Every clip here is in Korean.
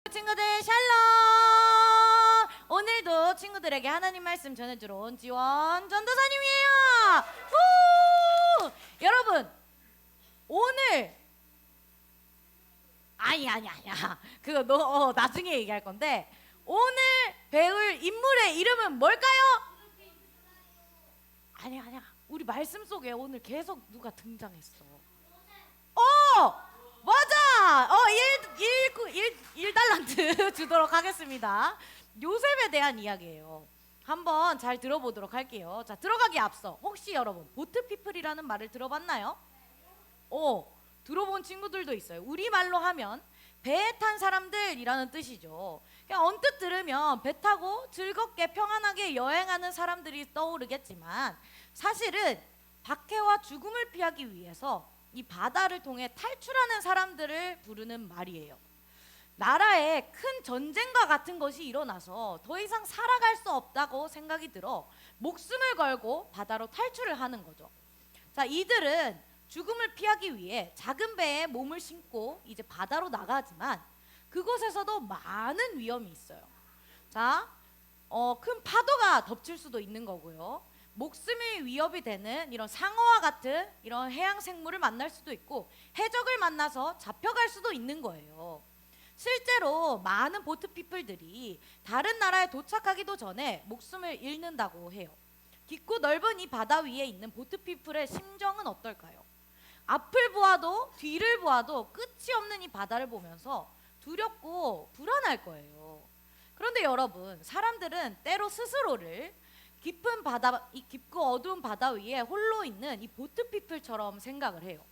친구들 샬롬. 오늘도 친구들에게 하나님 말씀 전해주러 온 지원 전도사님이에요. 후! 여러분 오늘 아니야 그거 너 나중에 얘기할 건데 오늘 배울 인물의 이름은 뭘까요? 아니야 우리 말씀 속에 오늘 계속 누가 등장했어. 맞아. 1달란트 주도록 하겠습니다. 요셉에 대한 이야기예요. 한번 잘 들어보도록 할게요. 자, 들어가기 앞서 혹시 여러분 보트피플이라는 말을 들어봤나요? 들어본 친구들도 있어요. 우리말로 하면 배에 탄 사람들이라는 뜻이죠. 그냥 언뜻 들으면 배 타고 즐겁게 평안하게 여행하는 사람들이 떠오르겠지만 사실은 박해와 죽음을 피하기 위해서 이 바다를 통해 탈출하는 사람들을 부르는 말이에요. 나라에 큰 전쟁과 같은 것이 일어나서 더 이상 살아갈 수 없다고 생각이 들어 목숨을 걸고 바다로 탈출을 하는 거죠. 자, 이들은 죽음을 피하기 위해 작은 배에 몸을 싣고 이제 바다로 나가지만 그곳에서도 많은 위험이 있어요. 자, 큰 파도가 덮칠 수도 있는 거고요. 목숨이 위협이 되는 이런 상어와 같은 이런 해양 생물을 만날 수도 있고 해적을 만나서 잡혀갈 수도 있는 거예요. 실제로 많은 보트피플들이 다른 나라에 도착하기도 전에 목숨을 잃는다고 해요. 깊고 넓은 이 바다 위에 있는 보트피플의 심정은 어떨까요? 앞을 보아도 뒤를 보아도 끝이 없는 이 바다를 보면서 두렵고 불안할 거예요. 그런데 여러분, 사람들은 때로 스스로를 깊은 바다, 이 깊고 어두운 바다 위에 홀로 있는 이 보트피플처럼 생각을 해요.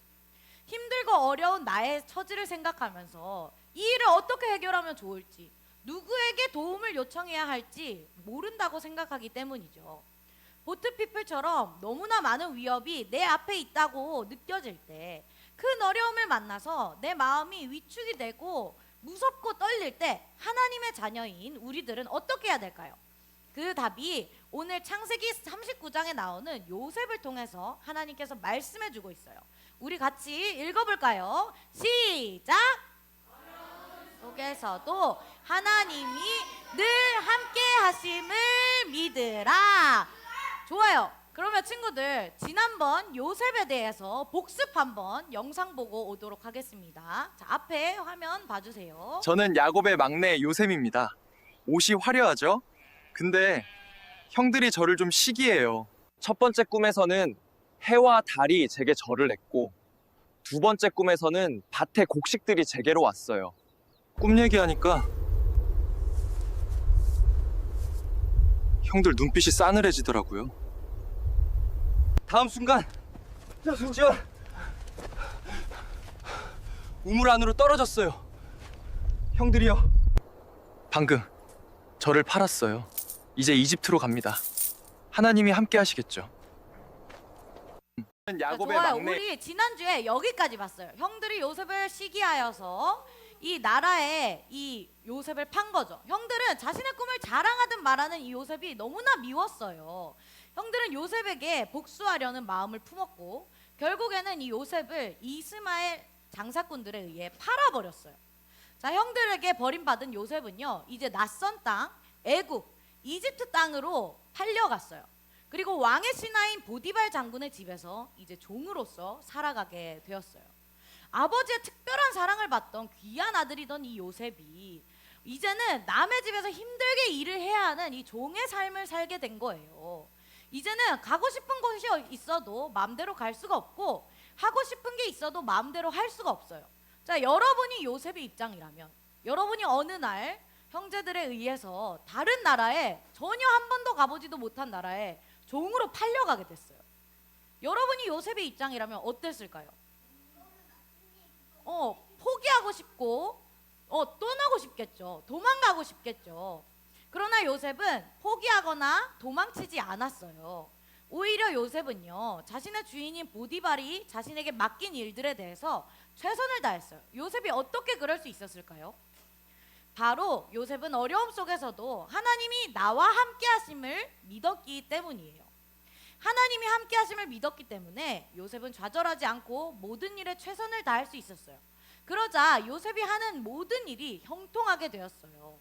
힘들고 어려운 나의 처지를 생각하면서 이 일을 어떻게 해결하면 좋을지, 누구에게 도움을 요청해야 할지 모른다고 생각하기 때문이죠. 보트피플처럼 너무나 많은 위협이 내 앞에 있다고 느껴질 때, 큰 어려움을 만나서 내 마음이 위축이 되고 무섭고 떨릴 때 하나님의 자녀인 우리들은 어떻게 해야 될까요? 그 답이 오늘 창세기 39장에 나오는 요셉을 통해서 하나님께서 말씀해 주고 있어요. 우리 같이 읽어볼까요? 시작! 속에서도 하나님이 늘 함께 하심을 믿으라. 좋아요. 그러면 친구들 지난번 요셉에 대해서 복습 한번 영상 보고 오도록 하겠습니다. 자, 앞에 화면 봐주세요. 저는 야곱의 막내 요셉입니다. 옷이 화려하죠? 근데 형들이 저를 좀 시기해요. 첫 번째 꿈에서는 해와 달이 제게 절을 했고 두 번째 꿈에서는 밭에 곡식들이 제게로 왔어요. 꿈 얘기하니까 형들 눈빛이 싸늘해지더라고요. 다음 순간 지원 우물 안으로 떨어졌어요. 형들이요. 방금 저를 팔았어요. 이제 이집트로 갑니다. 하나님이 함께 하시겠죠. 야곱의 좋아요. 막내. 우리 지난주에 여기까지 봤어요. 형들이 요셉을 시기하여서 이 나라에 이 요셉을 판 거죠. 형들은 자신의 꿈을 자랑하듯 말하는 이 요셉이 너무나 미웠어요. 형들은 요셉에게 복수하려는 마음을 품었고 결국에는 이 요셉을 이스마엘 장사꾼들에 의해 팔아버렸어요. 자, 형들에게 버림받은 요셉은요 이제 낯선 땅 애굽 이집트 땅으로 팔려갔어요. 그리고 왕의 신하인 보디발 장군의 집에서 이제 종으로서 살아가게 되었어요. 아버지의 특별한 사랑을 받던 귀한 아들이던 이 요셉이 이제는 남의 집에서 힘들게 일을 해야 하는 이 종의 삶을 살게 된 거예요. 이제는 가고 싶은 곳이 있어도 마음대로 갈 수가 없고 하고 싶은 게 있어도 마음대로 할 수가 없어요. 자, 여러분이 요셉의 입장이라면 여러분이 어느 날 형제들에 의해서 다른 나라에 전혀 한 번도 가보지도 못한 나라에 종으로 팔려가게 됐어요. 여러분이 요셉의 입장이라면 어땠을까요? 포기하고 싶고 떠나고 싶겠죠. 도망가고 싶겠죠. 그러나 요셉은 포기하거나 도망치지 않았어요. 오히려 요셉은요 자신의 주인인 보디발이 자신에게 맡긴 일들에 대해서 최선을 다했어요. 요셉이 어떻게 그럴 수 있었을까요? 바로 요셉은 어려움 속에서도 하나님이 나와 함께 하심을 믿었기 때문이에요. 하나님이 함께 하심을 믿었기 때문에 요셉은 좌절하지 않고 모든 일에 최선을 다할 수 있었어요. 그러자 요셉이 하는 모든 일이 형통하게 되었어요.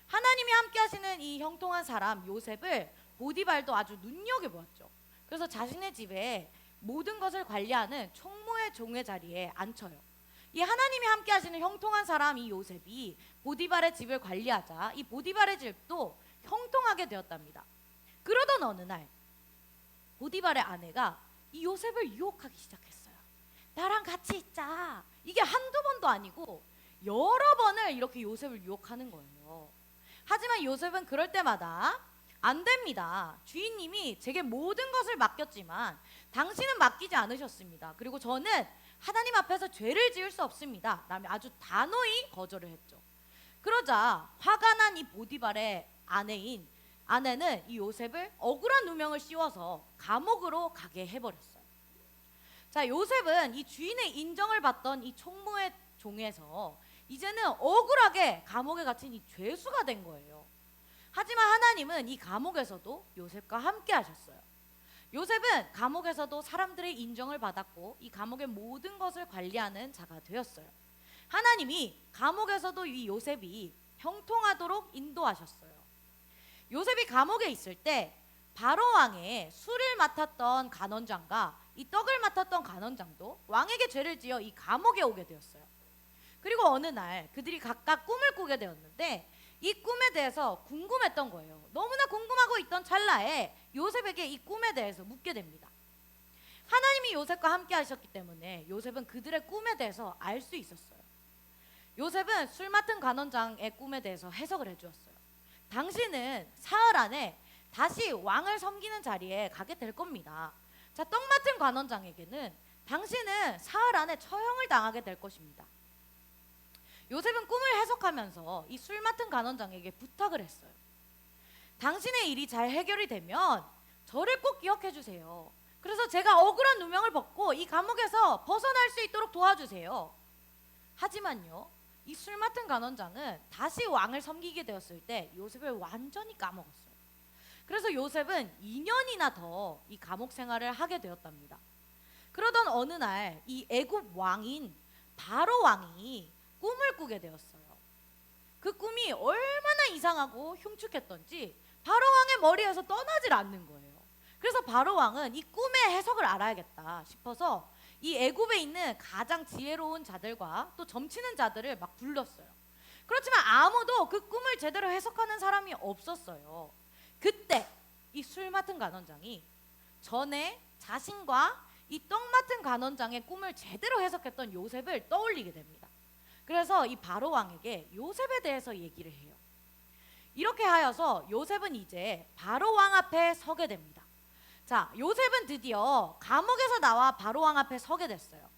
하나님이 함께 하시는 이 형통한 사람 요셉을 보디발도 아주 눈여겨보았죠. 그래서 자신의 집에 모든 것을 관리하는 총무의 종의 자리에 앉혀요. 이 하나님이 함께 하시는 형통한 사람 이 요셉이 보디발의 집을 관리하자 이 보디발의 집도 형통하게 되었답니다. 그러던 어느 날 보디발의 아내가 이 요셉을 유혹하기 시작했어요. 나랑 같이 있자. 이게 한두 번도 아니고 여러 번을 이렇게 요셉을 유혹하는 거예요. 하지만 요셉은 그럴 때마다 안 됩니다. 주인님이 제게 모든 것을 맡겼지만 당신은 맡기지 않으셨습니다. 그리고 저는 하나님 앞에서 죄를 지을 수 없습니다. 라며 아주 단호히 거절을 했죠. 그러자 화가 난 이 보디발의 아내는 이 요셉을 억울한 누명을 씌워서 감옥으로 가게 해버렸어요. 자, 요셉은 이 주인의 인정을 받던 이 총무의 종에서 이제는 억울하게 감옥에 갇힌 이 죄수가 된 거예요. 하지만 하나님은 이 감옥에서도 요셉과 함께 하셨어요. 요셉은 감옥에서도 사람들의 인정을 받았고 이 감옥의 모든 것을 관리하는 자가 되었어요. 하나님이 감옥에서도 이 요셉이 형통하도록 인도하셨어요. 요셉이 감옥에 있을 때 바로 왕의 술을 맡았던 간원장과 이 떡을 맡았던 간원장도 왕에게 죄를 지어 이 감옥에 오게 되었어요. 그리고 어느 날 그들이 각각 꿈을 꾸게 되었는데 이 꿈에 대해서 궁금했던 거예요. 너무나 궁금하고 있던 찰나에 요셉에게 이 꿈에 대해서 묻게 됩니다. 하나님이 요셉과 함께 하셨기 때문에 요셉은 그들의 꿈에 대해서 알 수 있었어요. 요셉은 술 맡은 간원장의 꿈에 대해서 해석을 해주었어요. 당신은 사흘 안에 다시 왕을 섬기는 자리에 가게 될 겁니다. 자, 떡 맡은 간원장에게는 당신은 사흘 안에 처형을 당하게 될 것입니다. 요셉은 꿈을 해석하면서 이 술 맡은 간원장에게 부탁을 했어요. 당신의 일이 잘 해결이 되면 저를 꼭 기억해 주세요. 그래서 제가 억울한 누명을 벗고 이 감옥에서 벗어날 수 있도록 도와주세요. 하지만요, 이 술 맡은 간원장은 다시 왕을 섬기게 되었을 때 요셉을 완전히 까먹었어요. 그래서 요셉은 2년이나 더 이 감옥 생활을 하게 되었답니다. 그러던 어느 날 이 애굽 왕인 바로 왕이 꿈을 꾸게 되었어요. 그 꿈이 얼마나 이상하고 흉측했던지 바로 왕의 머리에서 떠나질 않는 거예요. 그래서 바로 왕은 이 꿈의 해석을 알아야겠다 싶어서 이 애굽에 있는 가장 지혜로운 자들과 또 점치는 자들을 막 불렀어요. 그렇지만 아무도 그 꿈을 제대로 해석하는 사람이 없었어요. 그때 이 술 맡은 간원장이 전에 자신과 이 떡 맡은 간원장의 꿈을 제대로 해석했던 요셉을 떠올리게 됩니다. 그래서 이 바로 왕에게 요셉에 대해서 얘기를 해요. 이렇게 하여서 요셉은 이제 바로 왕 앞에 서게 됩니다. 자, 요셉은 드디어 감옥에서 나와 바로 왕 앞에 서게 됐어요.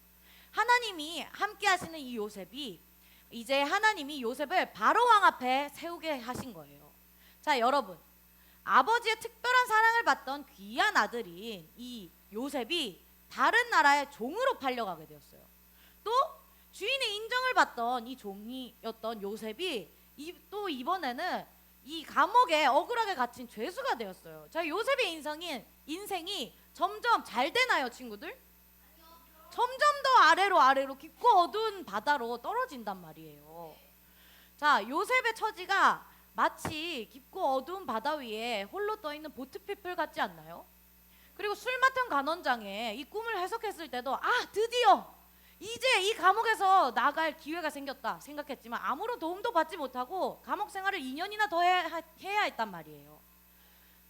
하나님이 함께 하시는 이 요셉이 이제 하나님이 요셉을 바로 왕 앞에 세우게 하신 거예요. 자, 여러분, 아버지의 특별한 사랑을 받던 귀한 아들인 이 요셉이 다른 나라의 종으로 팔려가게 되었어요. 또 주인의 인정을 받던 이 종이었던 요셉이 또 이번에는 이 감옥에 억울하게 갇힌 죄수가 되었어요. 자, 요셉의 인생이 점점 잘 되나요, 친구들? 점점 더 아래로 깊고 어두운 바다로 떨어진단 말이에요. 자, 요셉의 처지가 마치 깊고 어두운 바다 위에 홀로 떠 있는 보트피플 같지 않나요? 그리고 술 맡은 간원장의 이 꿈을 해석했을 때도 드디어 이제 이 감옥에서 나갈 기회가 생겼다 생각했지만 아무런 도움도 받지 못하고 감옥 생활을 2년이나 더 해야 했단 말이에요.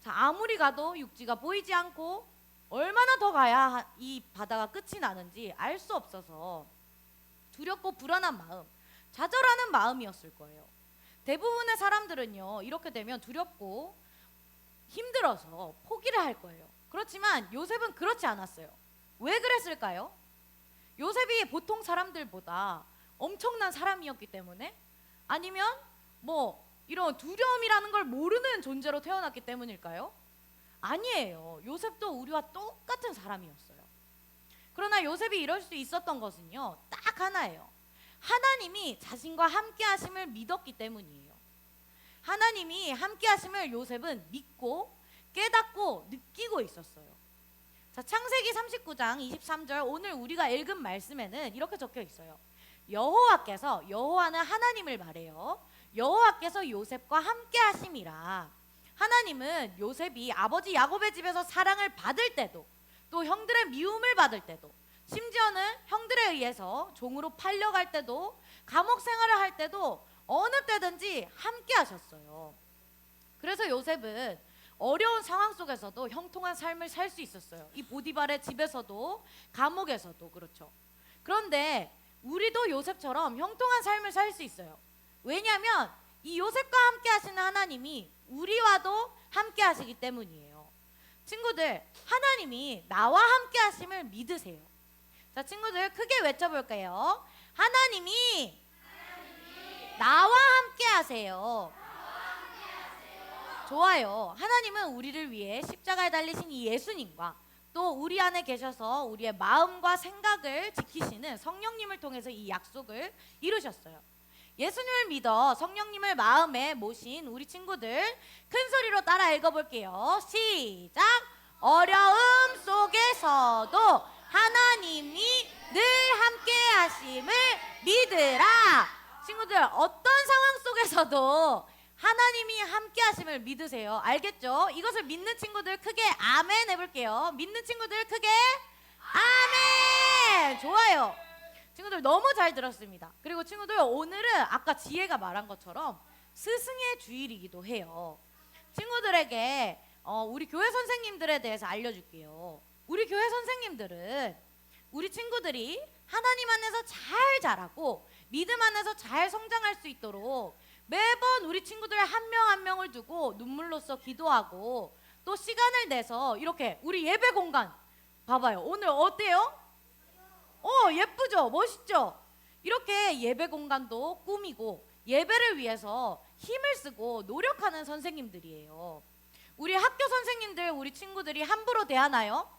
자, 아무리 가도 육지가 보이지 않고 얼마나 더 가야 이 바다가 끝이 나는지 알 수 없어서 두렵고 불안한 마음, 좌절하는 마음이었을 거예요. 대부분의 사람들은요, 이렇게 되면 두렵고 힘들어서 포기를 할 거예요. 그렇지만 요셉은 그렇지 않았어요. 왜 그랬을까요? 요셉이 보통 사람들보다 엄청난 사람이었기 때문에, 아니면 뭐 이런 두려움이라는 걸 모르는 존재로 태어났기 때문일까요? 아니에요. 요셉도 우리와 똑같은 사람이었어요. 그러나 요셉이 이럴 수 있었던 것은요, 딱 하나예요. 하나님이 자신과 함께 하심을 믿었기 때문이에요. 하나님이 함께 하심을 요셉은 믿고 깨닫고 느끼고 있었어요. 자, 창세기 39장 23절 오늘 우리가 읽은 말씀에는 이렇게 적혀 있어요. 여호와는 하나님을 말해요. 여호와께서 요셉과 함께 하심이라. 하나님은 요셉이 아버지 야곱의 집에서 사랑을 받을 때도, 또 형들의 미움을 받을 때도, 심지어는 형들에 의해서 종으로 팔려갈 때도, 감옥 생활을 할 때도 어느 때든지 함께 하셨어요. 그래서 요셉은 어려운 상황 속에서도 형통한 삶을 살 수 있었어요. 이 보디발의 집에서도 감옥에서도 그렇죠. 그런데 우리도 요셉처럼 형통한 삶을 살 수 있어요. 왜냐하면 이 요셉과 함께 하시는 하나님이 우리와도 함께 하시기 때문이에요. 친구들, 하나님이 나와 함께 하심을 믿으세요. 자, 친구들 크게 외쳐볼까요? 하나님이 나와 함께 하세요. 좋아요. 하나님은 우리를 위해 십자가에 달리신 이 예수님과 또 우리 안에 계셔서 우리의 마음과 생각을 지키시는 성령님을 통해서 이 약속을 이루셨어요. 예수님을 믿어 성령님을 마음에 모신 우리 친구들 큰 소리로 따라 읽어볼게요. 시작! 어려움 속에서도 하나님이 늘 함께 하심을 믿으라. 친구들, 어떤 상황 속에서도 하나님이 함께 하심을 믿으세요. 알겠죠? 이것을 믿는 친구들 크게 아멘 해볼게요. 믿는 친구들 크게 아멘! 좋아요. 친구들 너무 잘 들었습니다. 그리고 친구들, 오늘은 아까 지혜가 말한 것처럼 스승의 주일이기도 해요. 친구들에게 우리 교회 선생님들에 대해서 알려줄게요. 우리 교회 선생님들은 우리 친구들이 하나님 안에서 잘 자라고 믿음 안에서 잘 성장할 수 있도록 매번 우리 친구들 한 명 한 명을 두고 눈물로써 기도하고 또 시간을 내서 이렇게 우리 예배 공간 봐봐요. 오늘 어때요? 예쁘죠? 멋있죠? 이렇게 예배 공간도 꾸미고 예배를 위해서 힘을 쓰고 노력하는 선생님들이에요. 우리 학교 선생님들 우리 친구들이 함부로 대하나요?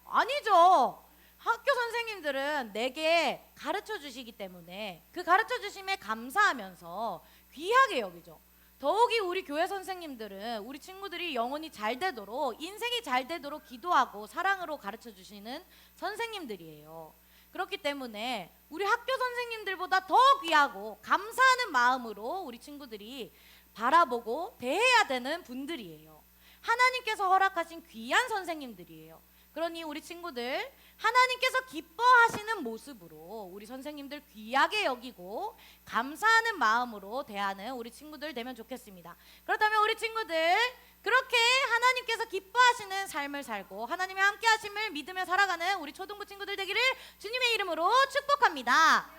아니죠. 학교 선생님들은 내게 가르쳐 주시기 때문에 그 가르쳐 주심에 감사하면서 귀하게 여기죠. 더욱이 우리 교회 선생님들은 우리 친구들이 영혼이 잘 되도록, 인생이 잘 되도록 기도하고 사랑으로 가르쳐 주시는 선생님들이에요. 그렇기 때문에 우리 학교 선생님들보다 더 귀하고 감사하는 마음으로 우리 친구들이 바라보고 대해야 되는 분들이에요. 하나님께서 허락하신 귀한 선생님들이에요. 그러니 우리 친구들, 하나님께서 기뻐하시는 모습으로 우리 선생님들 귀하게 여기고 감사하는 마음으로 대하는 우리 친구들 되면 좋겠습니다. 그렇다면 우리 친구들, 그렇게 하나님께서 기뻐하시는 삶을 살고 하나님의 함께 하심을 믿으며 살아가는 우리 초등부 친구들 되기를 주님의 이름으로 축복합니다.